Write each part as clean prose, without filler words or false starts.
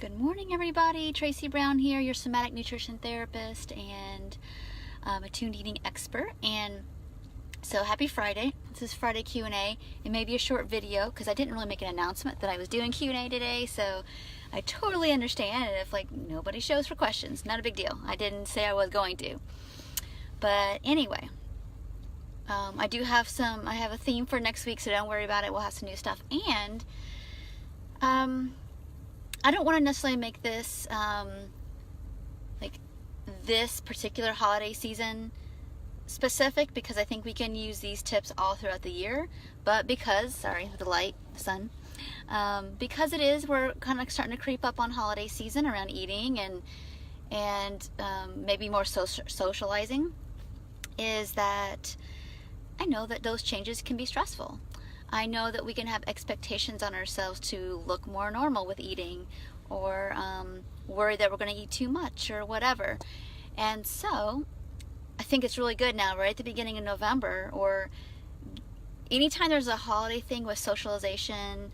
Good morning, everybody. Tracy Brown here, your somatic nutrition therapist and a tuned eating expert. And so happy Friday. This is Friday Q&A. It may be a short video because I didn't really make an announcement that I was doing Q&A today, so I totally understand if nobody shows for questions. Not a big deal. I didn't say I was going to. But anyway, I have a theme for next week, so don't worry about it. We'll have some new stuff. And I don't want to necessarily make this this particular holiday season specific, because I think we can use these tips all throughout the year. But because, the sun, because we're kind of starting to creep up on holiday season around eating and maybe more socializing, is that I know that those changes can be stressful. I know that we can have expectations on ourselves to look more normal with eating, or worry that we're going to eat too much or whatever. And so I think it's really good now, right at the beginning of November, or anytime there's a holiday thing with socialization,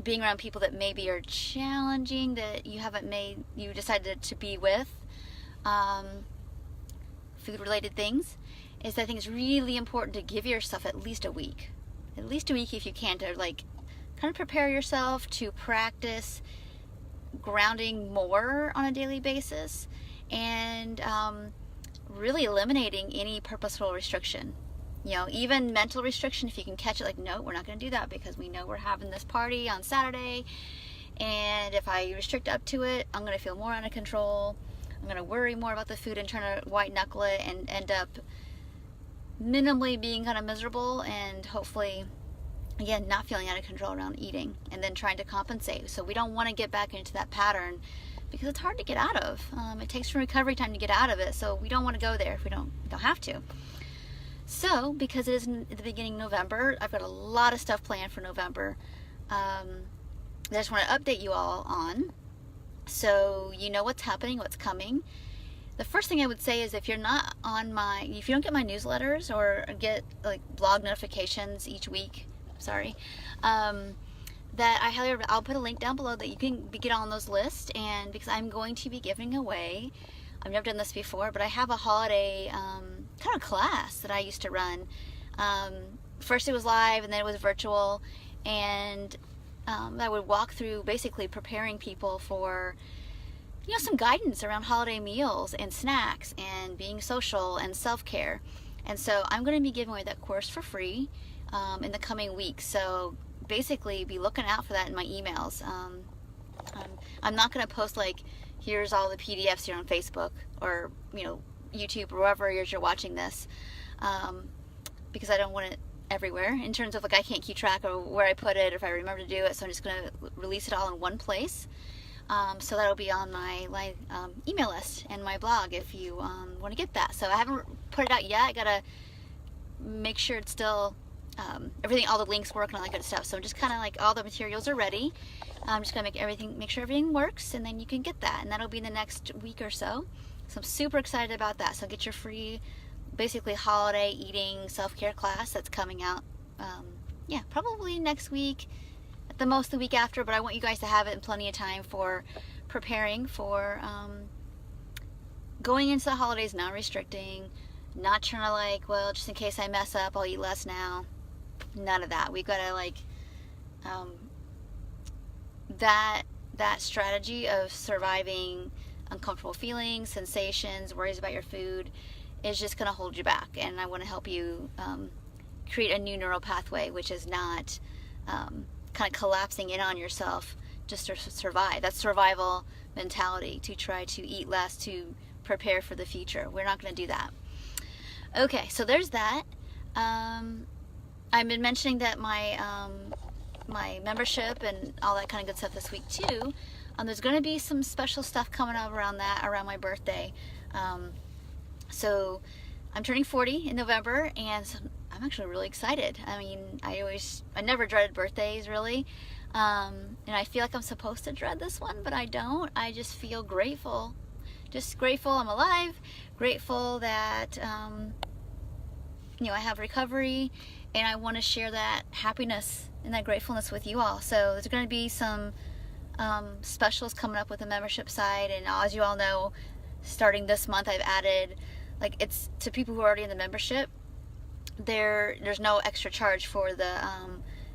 being around people that maybe are challenging, that you decided to be with, food-related things, is I think it's really important to give yourself at least a week if you can, to kind of prepare yourself to practice grounding more on a daily basis, and really eliminating any purposeful restriction. Even mental restriction, if you can catch it, no, we're not going to do that because we know we're having this party on Saturday, and if I restrict up to it, I'm going to feel more out of control. I'm going to worry more about the food and try to white knuckle it and end up minimally being kind of miserable, and hopefully, again, not feeling out of control around eating, and then trying to compensate. So we don't want to get back into that pattern because it's hard to get out of. It takes some recovery time to get out of it, so we don't want to go there if we don't have to. So because it is in the beginning of November, I've got a lot of stuff planned for November that I just want to update you all on, so you know what's happening, what's coming. The first thing I would say is if you don't get my newsletters or get blog notifications each week, that I'll put a link down below that you can get on those lists. And because I'm going to be giving away, I've never done this before, but I have a holiday kind of class that I used to run. First it was live, and then it was virtual, and I would walk through basically preparing people for some guidance around holiday meals and snacks and being social and self-care. And so I'm going to be giving away that course for free in the coming weeks. So basically be looking out for that in my emails. I'm not going to post here's all the PDFs here on Facebook or YouTube or wherever you're watching this, because I don't want it everywhere in terms of I can't keep track of where I put it or if I remember to do it. So I'm just going to release it all in one place. So that'll be on my email list and my blog if you want to get that. So I haven't put it out yet. I gotta make sure it's still all the links work and all that good stuff. So I'm just kind of all the materials are ready. I'm just gonna make sure everything works, and then you can get that, and that'll be in the next week or so. So I'm super excited about that. So get your free, basically holiday eating self-care class that's coming out. Probably next week. The most the week after, but I want you guys to have it in plenty of time for preparing for going into the holidays, not restricting, not trying to just in case I mess up, I'll eat less now. None of that. We've got to that strategy of surviving uncomfortable feelings, sensations, worries about your food is just going to hold you back, and I want to help you create a new neural pathway, which is not kind of collapsing in on yourself just to survive. That's survival mentality, to try to eat less to prepare for the future. We're not going to do that. Okay, so there's that. I've been mentioning that my my membership and all that kind of good stuff this week too. There's going to be some special stuff coming up around my birthday. So I'm turning 40 in November, and so I'm actually really excited. I mean, I never dreaded birthdays really, and I feel like I'm supposed to dread this one, but I don't. I just feel grateful, I'm alive, grateful that I have recovery, and I want to share that happiness and that gratefulness with you all. So there's going to be some specials coming up with the membership side, and as you all know, starting this month I've added, like, it's to people who are already in the membership, there's no extra charge for the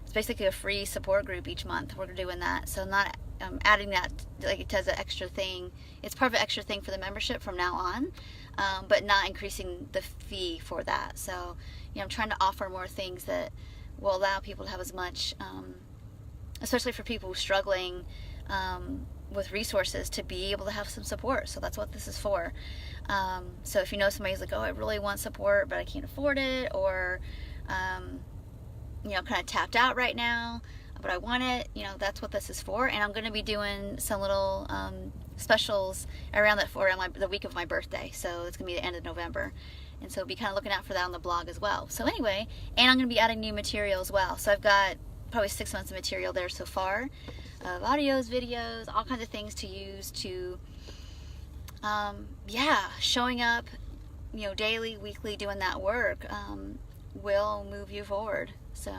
it's basically a free support group each month. We're doing that, so I'm not adding that like it does an extra thing. It's part of an extra thing for the membership from now on, but not increasing the fee for that. So I'm trying to offer more things that will allow people to have as much, especially for people who are struggling with resources, to be able to have some support. So that's what this is for. So if you know somebody who's like, oh, I really want support but I can't afford it, or kind of tapped out right now but I want it, that's what this is for. And I'm going to be doing some little specials around the week of my birthday, so it's going to be the end of November, and so be kind of looking out for that on the blog as well. So anyway, and I'm going to be adding new material as well, so I've got probably 6 months of material there so far, of audios, videos, all kinds of things to use to showing up daily, weekly, doing that work will move you forward. So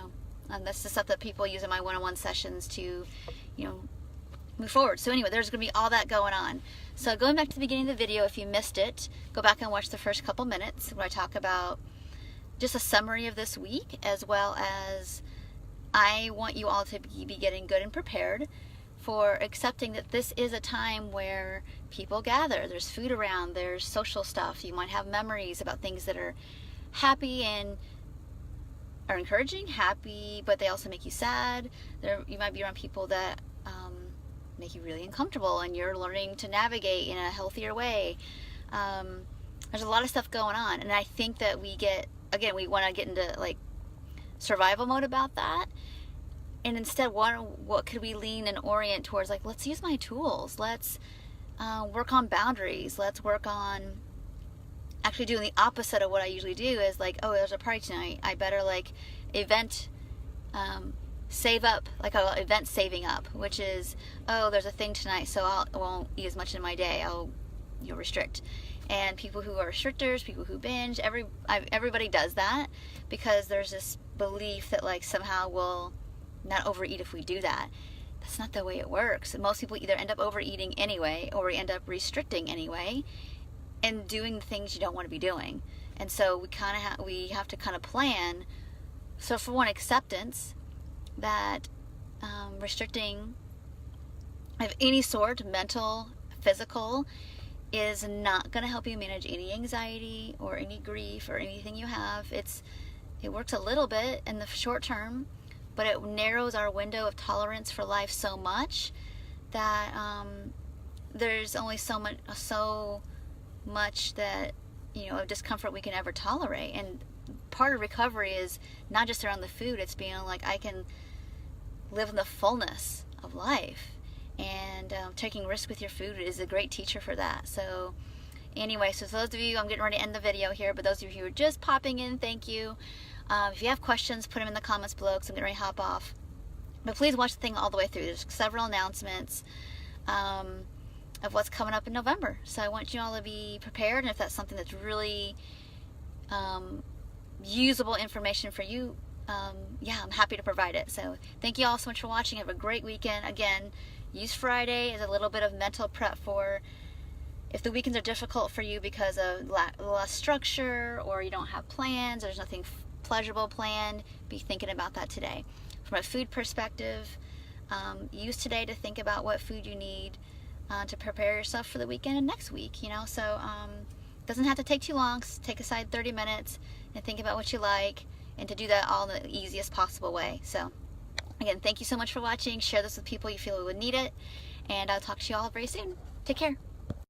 that's the stuff that people use in my one-on-one sessions to move forward. So anyway, there's going to be all that going on. So going back to the beginning of the video, if you missed it, go back and watch the first couple minutes where I talk about just a summary of this week, as well as I want you all to be getting good and prepared for accepting that this is a time where people gather. There's food around, there's social stuff. You might have memories about things that are happy and are encouraging, happy, but they also make you sad. You might be around people that make you really uncomfortable, and you're learning to navigate in a healthier way. There's a lot of stuff going on, and I think that we want to get into like survival mode about that. And instead, what could we lean and orient towards? Like, let's use my tools. Let's work on boundaries. Let's work on actually doing the opposite of what I usually do. Is like, oh, there's a party tonight. I better save up, like a event saving up, which is, oh, there's a thing tonight, so I won't eat as much in my day. You'll restrict. And people who are restrictors, people who binge, everybody does that, because there's this belief that like somehow we'll not overeat if we do that. That's not the way it works. Most people either end up overeating anyway, or we end up restricting anyway, and doing the things you don't want to be doing. And so we have to kind of plan. So for one, acceptance that restricting of any sort, mental, physical, is not going to help you manage any anxiety or any grief or anything you have. It works a little bit in the short term, but it narrows our window of tolerance for life so much that there's only so much that of discomfort we can ever tolerate. And part of recovery is not just around the food. It's being like, I can live in the fullness of life, and taking risks with your food is a great teacher for that. So anyway, so for those of you, I'm getting ready to end the video here, but those of you who are just popping in, thank you. If you have questions, put them in the comments below, because I'm getting ready to hop off. But please watch the thing all the way through. There's several announcements of what's coming up in November. So I want you all to be prepared, and if that's something that's really usable information for you, I'm happy to provide it. So thank you all so much for watching. Have a great weekend. Again, use Friday as a little bit of mental prep for if the weekends are difficult for you because of less structure, or you don't have plans, or there's nothing pleasurable planned. Be thinking about that today. From a food perspective, use today to think about what food you need to prepare yourself for the weekend and next week. So it doesn't have to take too long. Take aside 30 minutes and think about what you like, and to do that all in the easiest possible way. So again, thank you so much for watching. Share this with people you feel would need it, and I'll talk to you all very soon. Take care.